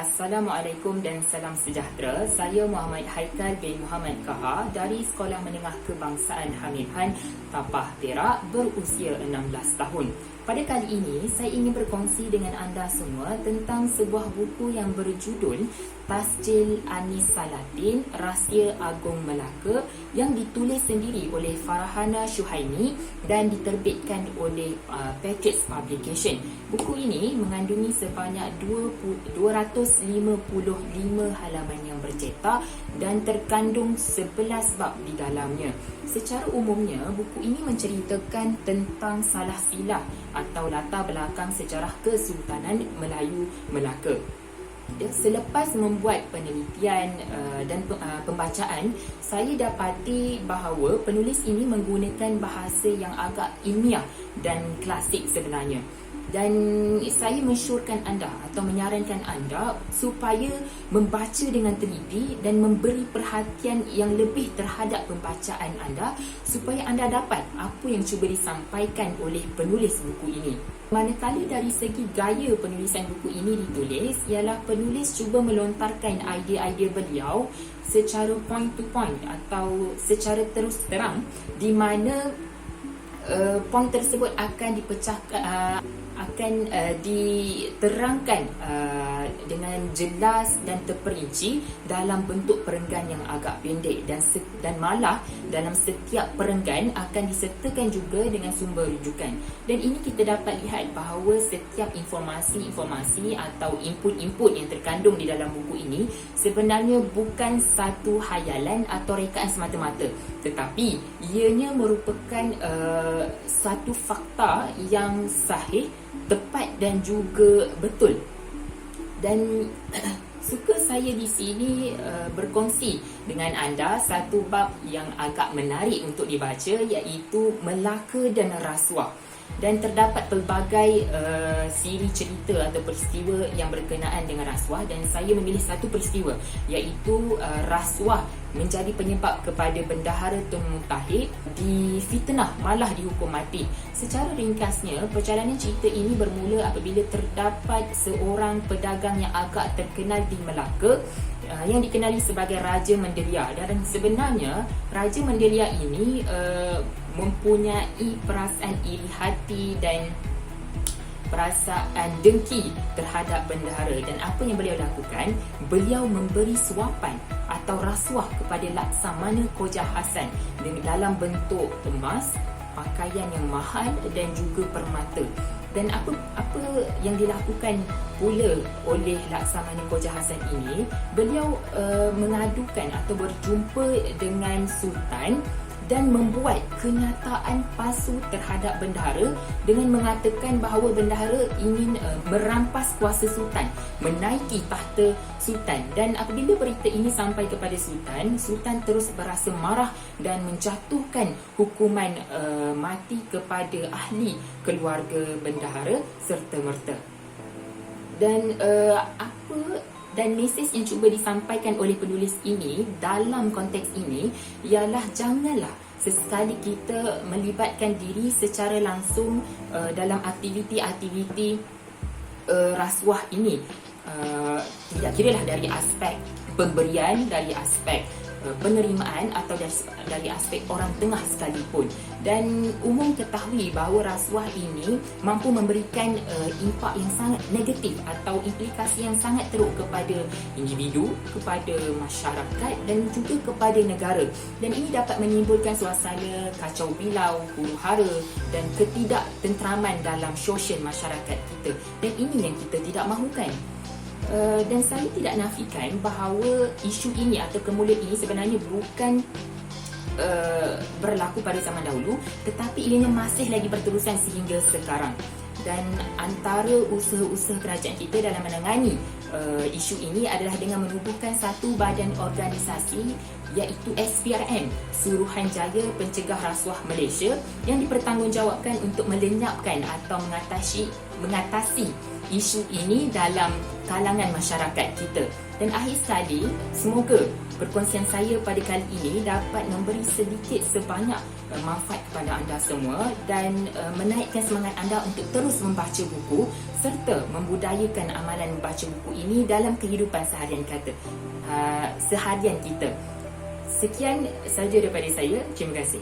Assalamualaikum dan salam sejahtera. Saya Muhammad Haikal bin Muhammad Kaha dari Sekolah Menengah Kebangsaan Hamid Han, Tapah Perak, berusia 16 tahun. Pada kali ini, saya ingin berkongsi dengan anda semua tentang sebuah buku yang berjudul Tasjil Anis Salatin, Rahsia Agung Melaka, yang ditulis sendiri oleh Farhana Syuhaimi dan diterbitkan oleh Patriots Publication. Buku ini mengandungi sebanyak 255 halaman yang bercetak dan terkandung 11 bab di dalamnya. Secara umumnya, buku ini menceritakan tentang salah silah atau latar belakang sejarah Kesultanan Melayu Melaka. Selepas membuat penelitian dan pembacaan, saya dapati bahawa penulis ini menggunakan bahasa yang agak ilmiah dan klasik sebenarnya. Dan saya mensyorkan anda atau menyarankan anda supaya membaca dengan teliti dan memberi perhatian yang lebih terhadap pembacaan anda supaya anda dapat apa yang cuba disampaikan oleh penulis buku ini. Manakala dari segi gaya penulisan buku ini ditulis, ialah penulis cuba melontarkan idea-idea beliau secara point to point atau secara terus terang, di mana point tersebut akan dipecahkan, diterangkan dengan jelas dan terperinci dalam bentuk perenggan yang agak pendek, dan malah dalam setiap perenggan akan disertakan juga dengan sumber rujukan. Dan ini kita dapat lihat bahawa setiap informasi atau input yang terkandung di dalam buku ini sebenarnya bukan satu hayalan atau rekaan semata-mata, tetapi ianya merupakan satu fakta yang sahih, tepat dan juga betul. Dan suka saya di sini berkongsi dengan anda satu bab yang agak menarik untuk dibaca, iaitu Melaka dan Rasuah. Dan terdapat pelbagai siri cerita atau peristiwa yang berkenaan dengan rasuah, dan saya memilih satu peristiwa, iaitu rasuah menjadi penyebab kepada Bendahara Tun Mutahid difitnah, malah dihukum mati. Secara ringkasnya, perjalanan cerita ini bermula apabila terdapat seorang pedagang yang agak terkenal di Melaka yang dikenali sebagai Raja Mendelia. Dan sebenarnya Raja Mendelia ini mempunyai perasaan iri hati dan perasaan dengki terhadap bendahara. Dan apa yang beliau lakukan? Beliau memberi suapan atau rasuah kepada Laksamana Koja Hasan dalam bentuk emas, pakaian yang mahal dan juga permata. Dan apa yang dilakukan pula oleh Laksamana Koja Hasan ini, beliau mengadukan atau berjumpa dengan Sultan dan membuat kenyataan palsu terhadap bendahara dengan mengatakan bahawa bendahara ingin merampas kuasa Sultan, menaiki tahta Sultan. Dan apabila berita ini sampai kepada Sultan, Sultan terus berasa marah dan menjatuhkan hukuman mati kepada ahli keluarga bendahara serta-merta. Dan mesej yang cuba disampaikan oleh penulis ini dalam konteks ini ialah janganlah sesekali kita melibatkan diri secara langsung dalam aktiviti-aktiviti rasuah ini. Tidak kiralah dari aspek pemberian, dari aspek penerimaan atau dari aspek orang tengah sekalipun. Dan umum ketahui bahawa rasuah ini mampu memberikan impak yang sangat negatif atau implikasi yang sangat teruk kepada individu, kepada masyarakat dan juga kepada negara. Dan ini dapat menimbulkan suasana kacau bilau, huru-hara dan ketidaktentraman dalam sosial masyarakat kita. Dan ini yang kita tidak mahukan. Dan saya tidak nafikan bahawa isu ini atau kemuliaan ini sebenarnya bukan berlaku pada zaman dahulu, tetapi ianya masih lagi berterusan sehingga sekarang. Dan antara usaha-usaha kerajaan kita dalam menangani isu ini adalah dengan menubuhkan satu badan organisasi, iaitu SPRM, Suruhanjaya Pencegah Rasuah Malaysia, yang dipertanggungjawabkan untuk melenyapkan atau mengatasi isu ini dalam kalangan masyarakat kita. Dan akhir sekali, semoga perkongsian saya pada kali ini dapat memberi sedikit sebanyak manfaat kepada anda semua dan menaikkan semangat anda untuk terus membaca buku serta membudayakan amalan membaca buku ini dalam kehidupan seharian kita. Sekian saja daripada saya. Terima kasih.